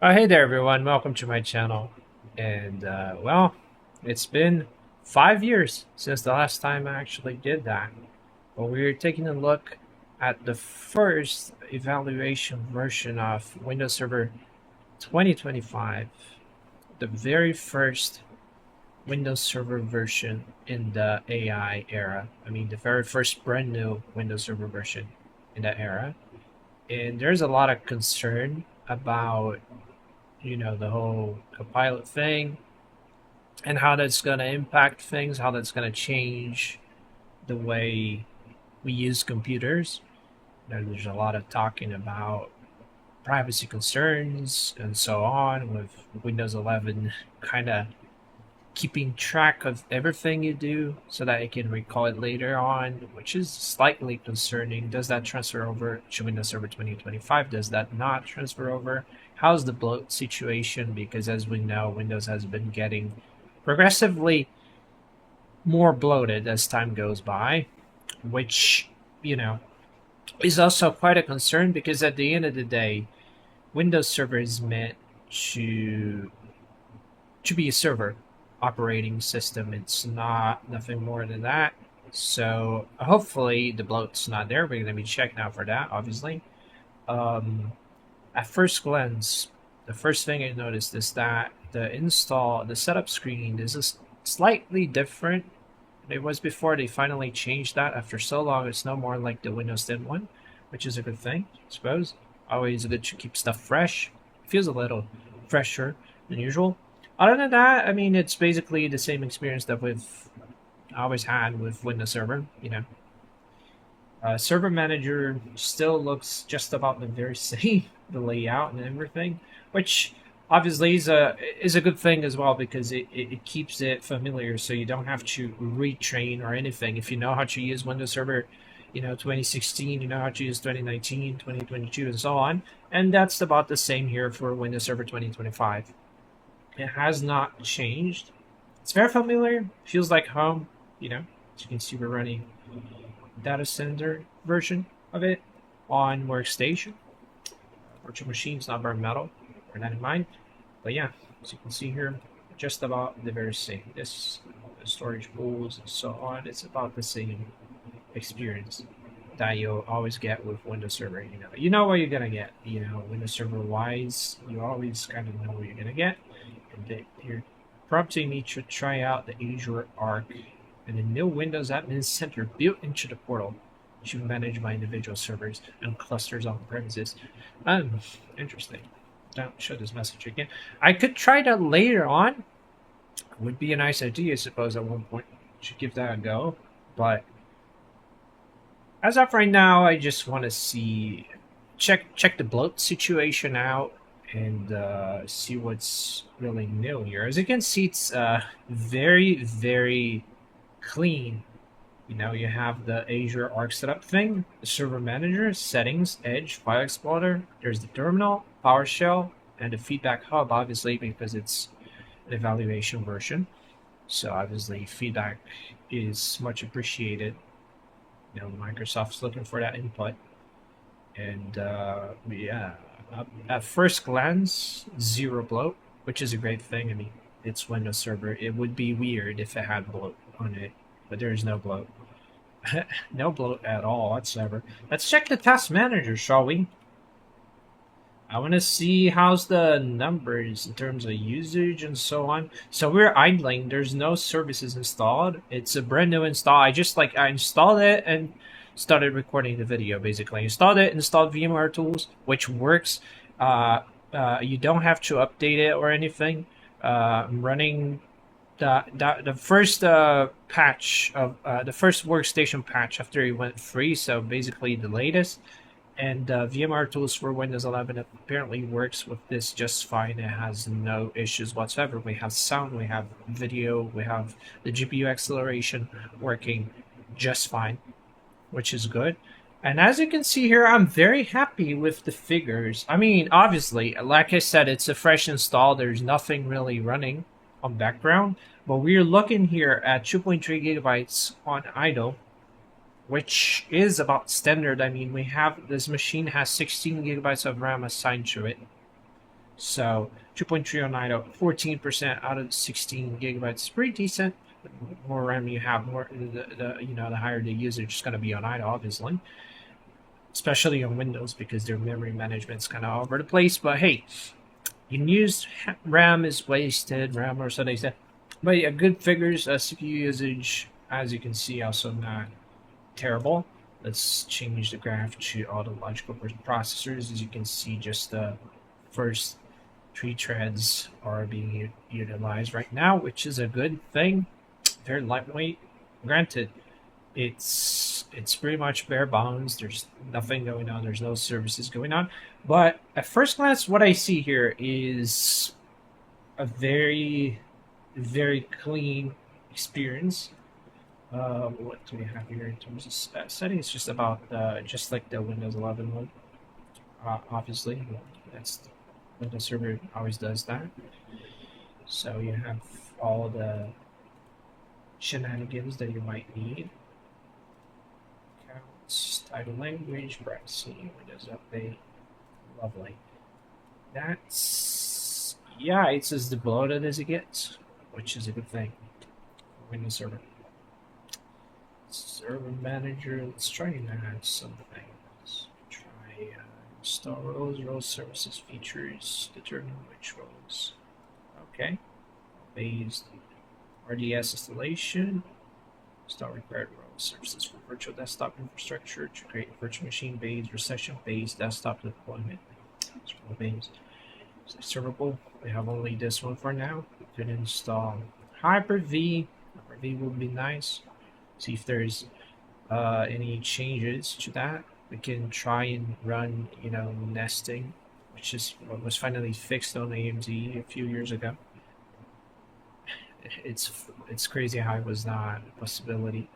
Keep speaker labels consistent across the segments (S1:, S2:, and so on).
S1: Hey there, everyone. Welcome to my channel. And, well, it's been 5 years since the last time I actually did that. But we're taking a look at the first evaluation version of Windows Server 2025, the very first Windows Server version in the AI era. I mean, the very first brand new Windows Server version in that era. And there's a lot of concern about the whole Copilot thing and how that's going to impact things, how that's going to change the way we use computers. There's a lot of talking about privacy concerns and so on, with Windows 11 kind of keeping track of everything you do so that it can recall it later on, which is slightly concerning. Does that transfer over to Windows Server 2025? Does that not transfer over? How's the bloat situation? Because as we know, Windows has been getting progressively more bloated as time goes by, which, you know, is also quite a concern because at the end of the day, Windows Server is meant to be a server operating system. It's not nothing more than that. So hopefully the bloat's not there. We're going to be checking out for that, obviously. Um, at first glance, the first thing I noticed is that the setup screen is just slightly different than it was before. They finally changed that after so long. It's no more like the Windows 10 one, which is a good thing, I suppose. Always good to keep stuff fresh. It feels a little fresher than usual. Other than that, I mean, it's basically the same experience that we've always had with Windows Server. Server Manager still looks just about the very same, the layout and everything, which obviously is a good thing as well because it keeps it familiar, so you don't have to retrain or anything. If you know how to use Windows Server, 2016, you know how to use 2019, 2022, and so on. And that's about the same here for Windows Server 2025. It has not changed. It's very familiar. Feels like home. As you can see, we're running data center version of it on workstation. Virtual machines, not bare metal. Bear that in mind. But yeah, as you can see here, just about the very same. This storage pools and so on. It's about the same experience that you'll always get with Windows Server. You know what you're gonna get. Windows Server wise, you always kind of know what you're gonna get. And you're prompting me to try out the Azure Arc and the new Windows Admin Center built into the portal to manage my individual servers and clusters on premises. Interesting. Don't show this message again. I could try that later on. Would be a nice idea, I suppose, at one point. Should give that a go. But as of right now, I just want to check the bloat situation out and see what's really new here. As you can see, it's very, very clean. You have the Azure Arc setup thing, the server manager, settings, Edge, file explorer. There's the terminal, PowerShell, and the feedback hub, obviously, because it's an evaluation version. So obviously, feedback is much appreciated. Microsoft's looking for that input. And yeah, at first glance, zero bloat, which is a great thing. I mean, it's Windows Server. It would be weird if it had bloat on it, but there is no bloat. No bloat at all whatsoever. Let's check the task manager, shall we? I want to see how's the numbers in terms of usage and so on. So we're idling. There's no services installed. It's a brand new install. I installed it and started recording the video. Basically, installed VMware Tools, which works. You don't have to update it or anything. I'm running the first patch of the first workstation patch after it went free. So basically the latest. And VMware Tools for Windows 11 apparently works with this just fine. It has no issues whatsoever. We have sound, we have video, we have the GPU acceleration working just fine, which is good. And as you can see here, I'm very happy with the figures. I mean, obviously, like I said, it's a fresh install. There's nothing really running on background. But we're looking here at 2.3 gigabytes on idle, which is about standard. I mean, this machine has 16 gigabytes of RAM assigned to it. So 2.309 out, 14% out of 16 gigabytes is pretty decent. The more RAM you have, more the higher the usage is going to be on idle, obviously, especially on Windows because their memory management is kind of all over the place. But hey, you can use RAM is wasted, RAM or so they say. But yeah, good figures. CPU usage, as you can see, also not terrible. Let's change the graph to all the logical processors. As you can see, just the first 3 threads are being utilized right now, which is a good thing. Very lightweight. Granted, it's pretty much bare bones. There's nothing going on. There's no services going on. But at first glance, what I see here is a very, very clean experience. What do we have here in terms of settings? Just about just like the Windows 11 one. Obviously, that's Windows Server always does that. So you have all the shenanigans that you might need. Accounts, title, language, privacy, Windows Update, lovely. That's it's as bloated as it gets, which is a good thing. Windows Server. Server Manager. Let's try and add something. Let's try install roles, services, features, determine which roles. Okay. Based RDS installation. Install required roles, services for virtual desktop infrastructure to create virtual machine based or session based desktop deployment. Based. Servable. We have only this one for now. We could install Hyper-V. Hyper-V would be nice. See if there's any changes to that. We can try and run, nesting, which is what was finally fixed on AMD a few years ago. It's crazy how it was not a possibility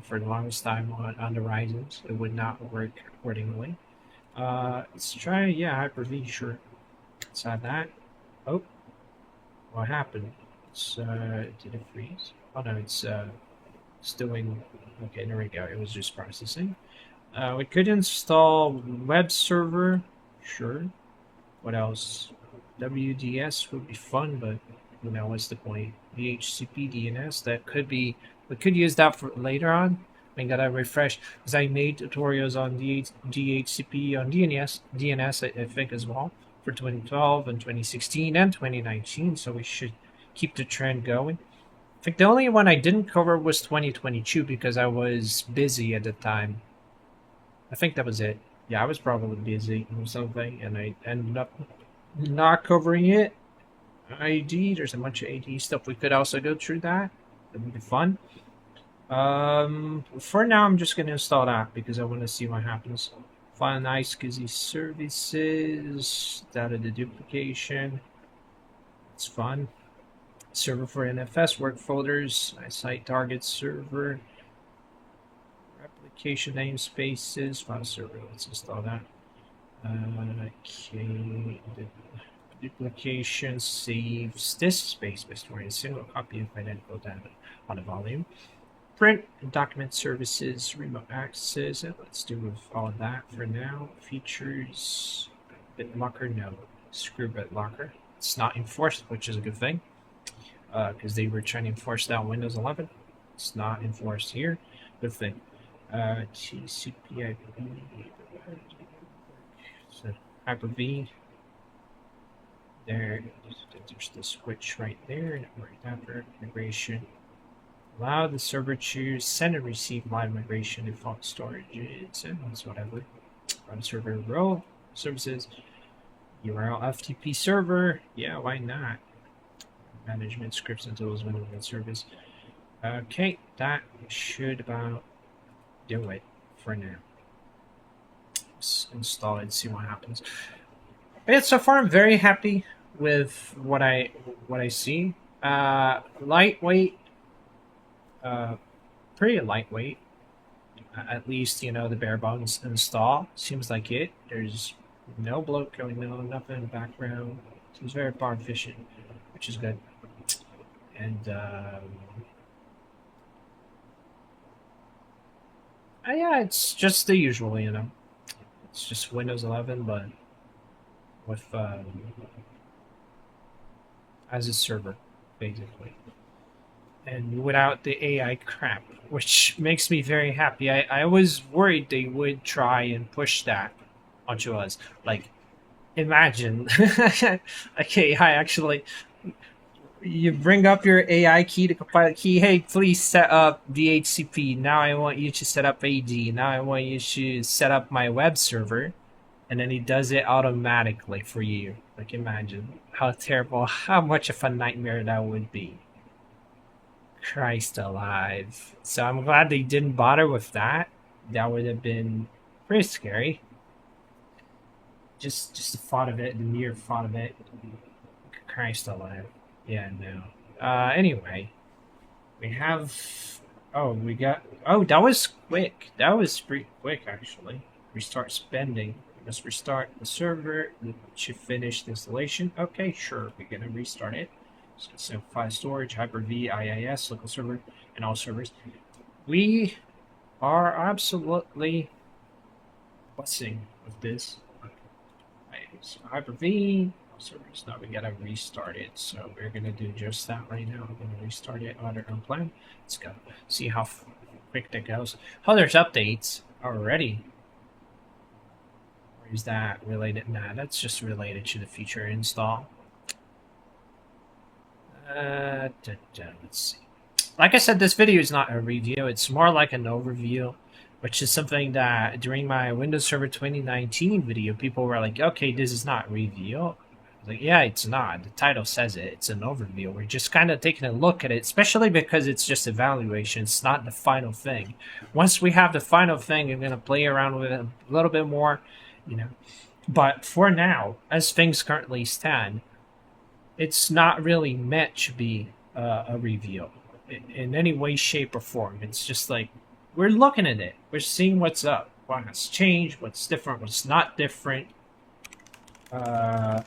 S1: for the longest time on the Ryzens. It would not work accordingly. Let's try, Hyper-V, sure. Let's add that. Oh, what happened? Did it freeze? Oh no, it's doing. Okay, there we go. It was just processing. We could install web server, sure. What else? WDS would be fun, but what's the point? DHCP DNS, that could be. We could use that for later on. I gotta refresh because I made tutorials on DHCP on DNS I think as well for 2012 and 2016 and 2019. So we should keep the trend going. I think the only one I didn't cover was 2022 because I was busy at the time. I think that was it. Yeah, I was probably busy or something, and I ended up not covering it. ID, there's a bunch of AD stuff. We could also go through that. That would be fun. For now, I'm just gonna install that because I want to see what happens. Find nice SCSI services, data deduplication. It's fun. Server for NFS, work folders, site target server, replication namespaces, file server. Let's install that. Okay. Duplication saves disk space by storing a single copy of identical data on a volume. Print and document services, remote access. Let's do with all of that for now. Features, BitLocker, no. Screw BitLocker. It's not enforced, which is a good thing. Because they were trying to enforce that on Windows 11. It's not enforced here. Good thing. TCP/IP. So Hyper-V. There's the switch right there. Network adapter integration. Allow the server to send and receive live migration default storage. That's what I would. Run server role services. URL FTP server. Yeah, why not? Management scripts and tools management service. Okay, that should about do it for now. Let's install it and see what happens. But yeah, so far I'm very happy with what I see. Lightweight, pretty lightweight. At least the bare bones install seems like it. There's no bloat going on, nothing in the background. Seems very power efficient, which is good. And yeah, it's just the usual, It's just Windows 11, but with as a server, basically, and without the AI crap, which makes me very happy. I was worried they would try and push that onto us. Like, imagine, okay, I actually, you bring up your AI key to compile key. Hey, please set up DHCP. Now I want you to set up AD. Now I want you to set up my web server, and then he does it automatically for you. Like, imagine how terrible, how much of a nightmare that would be. Christ alive. So I'm glad they didn't bother with that. That would have been pretty scary. Just the thought of it, the mere thought of it. Christ alive. Yeah, no. Anyway, we have. Oh, we got. Oh, that was quick. That was pretty quick, actually. Restart spending. Let's restart the server. It should finish the installation. Okay, sure. We're gonna restart it. So file storage, Hyper-V, IIS, local server, and all servers. We are absolutely buzzing with this. Right, so Hyper-V, all servers. Now we gotta restart it. So we're gonna do just that right now. I'm gonna restart it on our own plan. Let's go. See how quick that goes. Oh, there's updates already. Or is that related? Nah, that's just related to the feature install. Let's see. Like I said, this video is not a review. It's more like an overview, which is something that during my Windows Server 2019 video, people were like, okay, this is not a review. I was like, yeah, it's not. The title says it. It's an overview. We're just kind of taking a look at it, especially because it's just evaluation. It's not the final thing. Once we have the final thing, we're going to play around with it a little bit more, you know. But for now, as things currently stand, it's not really meant to be a review in any way, shape, or form. It's just like we're looking at it. We're seeing what's up, what has changed, what's different, what's not different. Not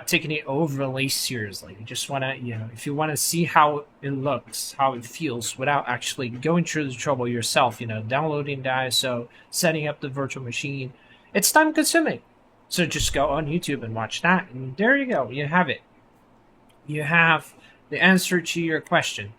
S1: taking it overly seriously. You just want to, if you want to see how it looks, how it feels, without actually going through the trouble yourself, downloading the ISO, setting up the virtual machine, it's time consuming. So just go on YouTube and watch that, and there you go. You have it. You have the answer to your question.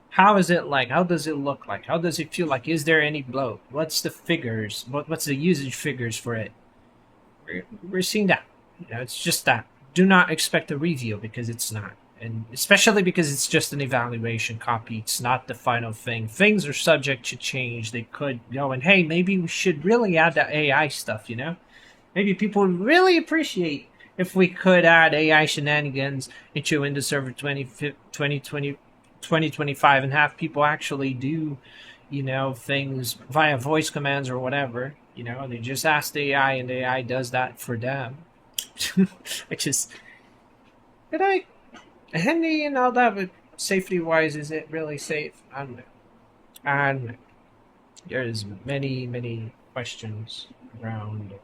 S1: How is it like? How does it look like? How does it feel like? Is there any bloat? What's the figures? What's the usage figures for it? We're seeing that. It's just that. Do not expect a review because it's not. And especially because it's just an evaluation copy. It's not the final thing. Things are subject to change. They could go and, hey, maybe we should really add the AI stuff, Maybe people would really appreciate if we could add AI shenanigans into Windows Server 2025 and have people actually do, things via voice commands or whatever. They just ask the AI and the AI does that for them. Which is, handy and all that, but safety-wise, is it really safe? I don't know. And there's many, many questions around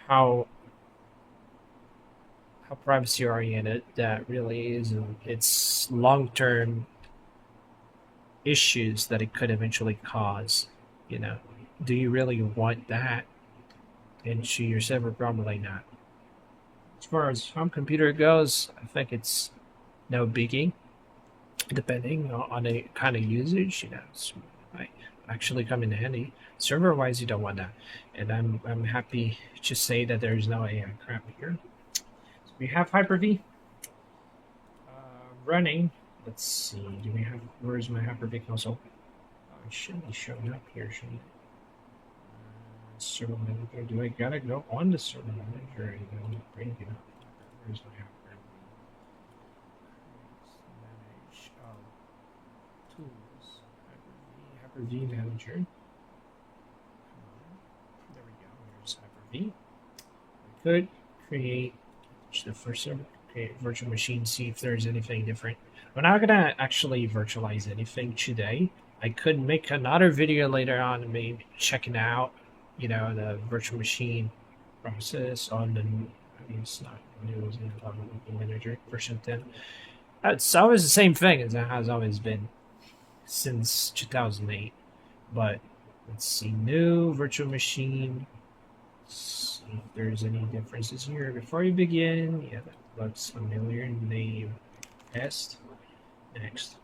S1: how privacy oriented that really is, and its long-term issues that it could eventually cause. Do you really want that into your server? Probably not. As far as home computer goes, I think it's no biggie, depending on the kind of usage. It might actually come in handy. Server wise, you don't want that, and I'm happy to say that there's no AI crap here. So we have Hyper-V running. Let's see. Do we have? Where's my Hyper-V console? It should be showing up here, shouldn't it? Server manager. Do I gotta go on the server manager and bring it up? Where's my Hyper-V? Manage. Tools. Hyper-V manager. We could create the first server, create virtual machine, see if there's anything different. We're not gonna actually virtualize anything today. I could make another video later on and maybe checking out, the virtual machine process on the, it's not new, it's in the manager version 10. It's always the same thing as it has always been since 2008. But let's see, new virtual machine. see if there's any differences here. Before we begin, yeah, that looks familiar. Name test. Next.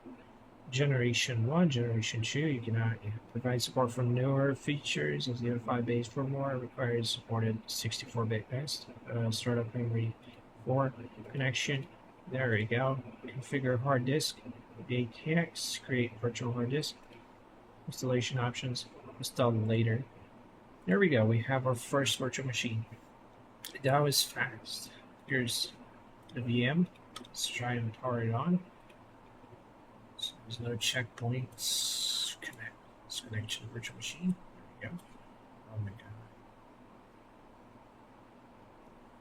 S1: Generation 1, Generation 2, you cannot provide support for newer features as the 05 base firmware requires supported 64-bit best. Startup memory 4 connection. There we go. Configure hard disk. ATX, create virtual hard disk. Installation options, install later. There we go, we have our first virtual machine. That was fast. Here's the VM. Let's try and power it on. So there's no checkpoints. Let's connect to the virtual machine. There we go. Oh my god.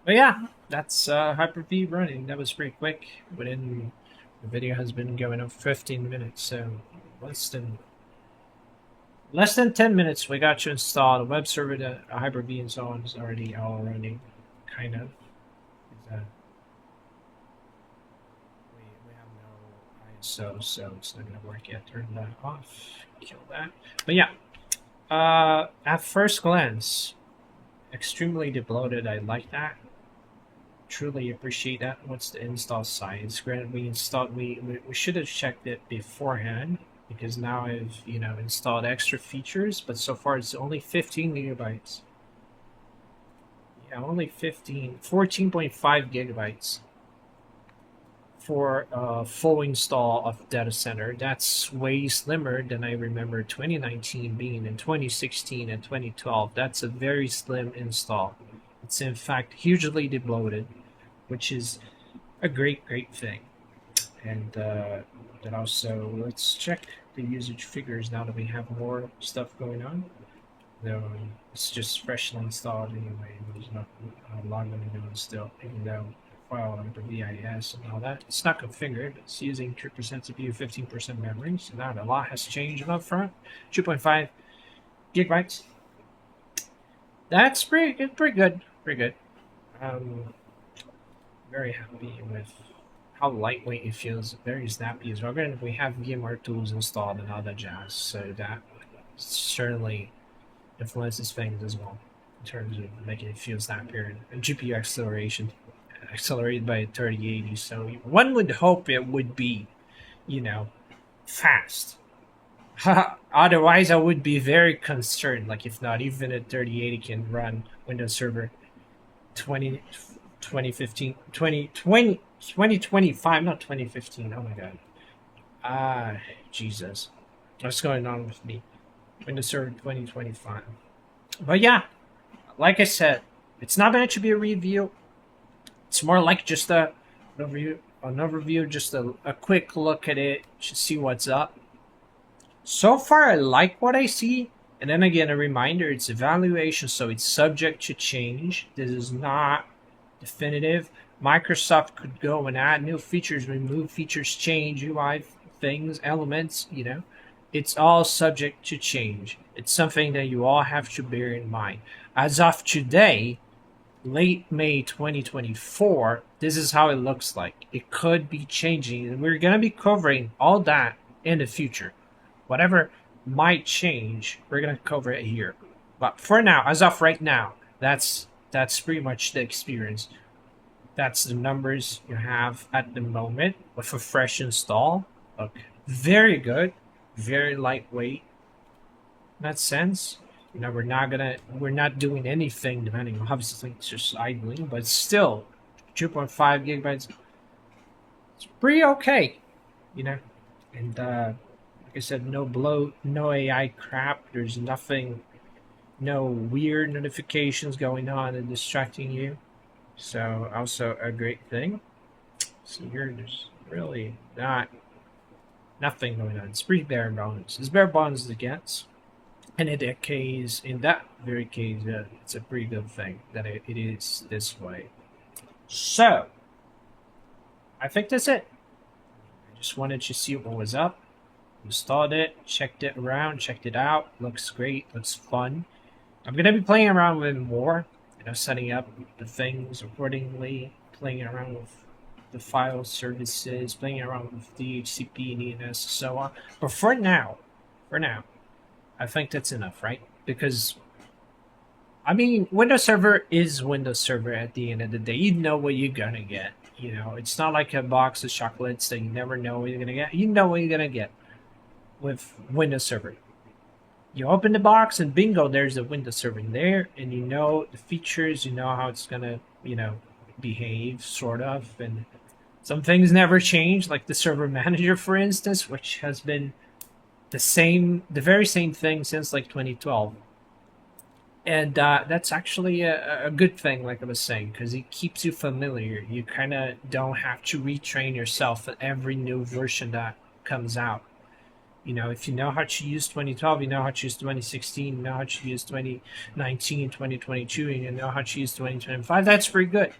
S1: But yeah, that's Hyper-V running. That was pretty quick. Within the video has been going on 15 minutes, so less than 10 minutes we got you installed. The web server, the Hyper-V and so on is already all running, kind of. We have no ISO, so it's not going to work yet. Turn that off, kill that. But yeah, at first glance, extremely debloated. I like that. Truly appreciate that. What's the install size? Granted, we should have checked it beforehand, because now I've installed extra features, but so far it's only 15 gigabytes. Yeah, only 14.5 gigabytes for a full install of data center. That's way slimmer than I remember 2019 being. In 2016 and 2012, that's a very slim install. It's in fact hugely debloated, which is a great thing. And then also, let's check the usage figures now that we have more stuff going on. Though it's just freshly installed anyway. There's not a lot going to do still, even though file under VIS and all that. It's not configured. It's using 3% CPU, 15% memory. So now a lot has changed up front. 2.5 gigabytes. That's pretty good. Pretty good. Very happy with how lightweight it feels. Very snappy as well. Granted, we have VMware tools installed and all that jazz, so that certainly influences things as well in terms of making it feel snappier. And GPU acceleration accelerated by 3080. So one would hope it would be, fast. Otherwise, I would be very concerned. Like, if not, even a 3080 can run Windows Server 2025, not 2015. Oh my god. Jesus. What's going on with me? Windows Server 2025. But yeah, like I said, it's not meant to be a review. It's more like just an overview, just a quick look at it, to see what's up. So far, I like what I see. And then again, a reminder, it's evaluation, so it's subject to change. This is not definitive. Microsoft could go and add new features, remove features, change UI things, elements, It's all subject to change. It's something that you all have to bear in mind. As of today, late May 2024, this is how it looks like. It could be changing, and we're going to be covering all that in the future. Whatever might change, we're going to cover it here. But for now, as of right now, that's pretty much the experience. That's the numbers you have at the moment with a fresh install. Look, very good, very lightweight. In that sense, we're not doing anything depending on, obviously it's just idling, but still 2.5 gigabytes. It's pretty okay, And like I said, no bloat, no AI crap. There's nothing, no weird notifications going on and distracting you. So also a great thing. So here, there's really nothing going on. It's pretty bare bones. As bare bones as it gets. And in that very case, it's a pretty good thing that it is this way. So, I think that's it. I just wanted to see what was up. Installed it, checked it around, checked it out. Looks great, looks fun. I'm going to be playing around with it more. Setting up the things accordingly, playing around with the file services, playing around with DHCP and ENS, so on. But for now, I think that's enough, right? Because I mean, Windows Server is Windows Server at the end of the day. You know what you're gonna get. You know, it's not like a box of chocolates that you never know what you're gonna get. You know what you're gonna get with Windows Server. You open the box and bingo, there's a Windows Server in there, and you know the features, you know how it's gonna, behave, sort of, and some things never change, like the server manager, for instance, which has been the very same thing since like 2012. And that's actually a good thing, like I was saying, because it keeps you familiar. You kind of don't have to retrain yourself at every new version that comes out. You know, if you know how to use 2012, you know how to use 2016, you know how to use 2019, 2022, and you know how to use 2025, that's pretty good.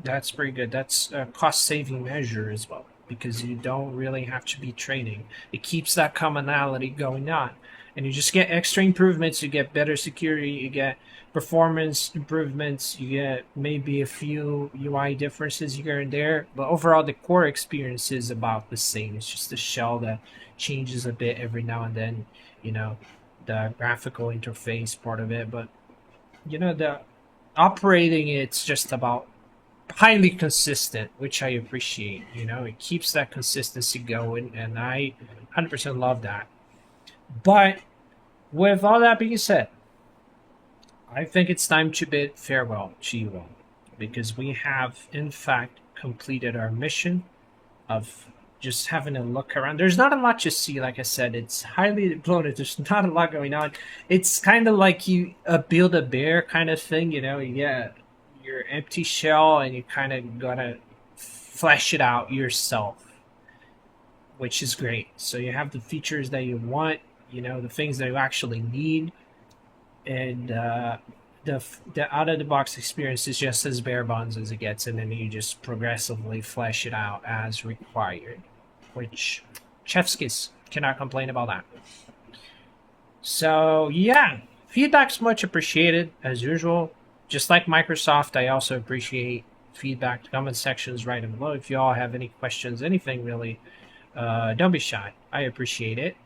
S1: That's pretty good. That's a cost saving measure as well, because you don't really have to be training. It keeps that commonality going on. And you just get extra improvements. You get better security. You get performance improvements. You get maybe a few UI differences here and there. But overall, the core experience is about the same. It's just a shell that changes a bit every now and then, you know, the graphical interface part of it. But, the operating, it's just about highly consistent, which I appreciate. It keeps that consistency going, and I 100% love that. But with all that being said, I think it's time to bid farewell to you all, because we have, in fact, completed our mission of just having a look around. There's not a lot to see, like I said. It's highly bloated. There's not a lot going on. It's kind of like you build a bear kind of thing, You get your empty shell, and you kind of gotta flesh it out yourself, which is great. So you have the features that you want, the things that you actually need, and the out of the box experience is just as bare bones as it gets, and then you just progressively flesh it out as required, which chef's kiss, cannot complain about that. So yeah, feedback's much appreciated as usual. Just like Microsoft, I also appreciate feedback. The comment sections right below. If you all have any questions, anything really, don't be shy. I appreciate it.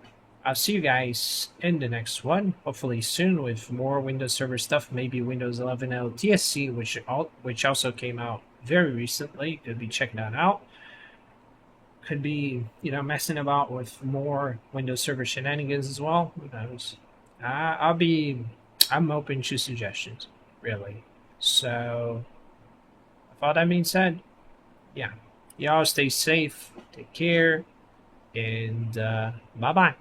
S1: I'll see you guys in the next one, hopefully soon, with more Windows Server stuff. Maybe Windows 11 LTSC, which also came out very recently. Could be checking that out. Could be, messing about with more Windows Server shenanigans as well. Who knows? I'm open to suggestions, really. So, with all that being said, yeah, y'all stay safe, take care, and bye bye.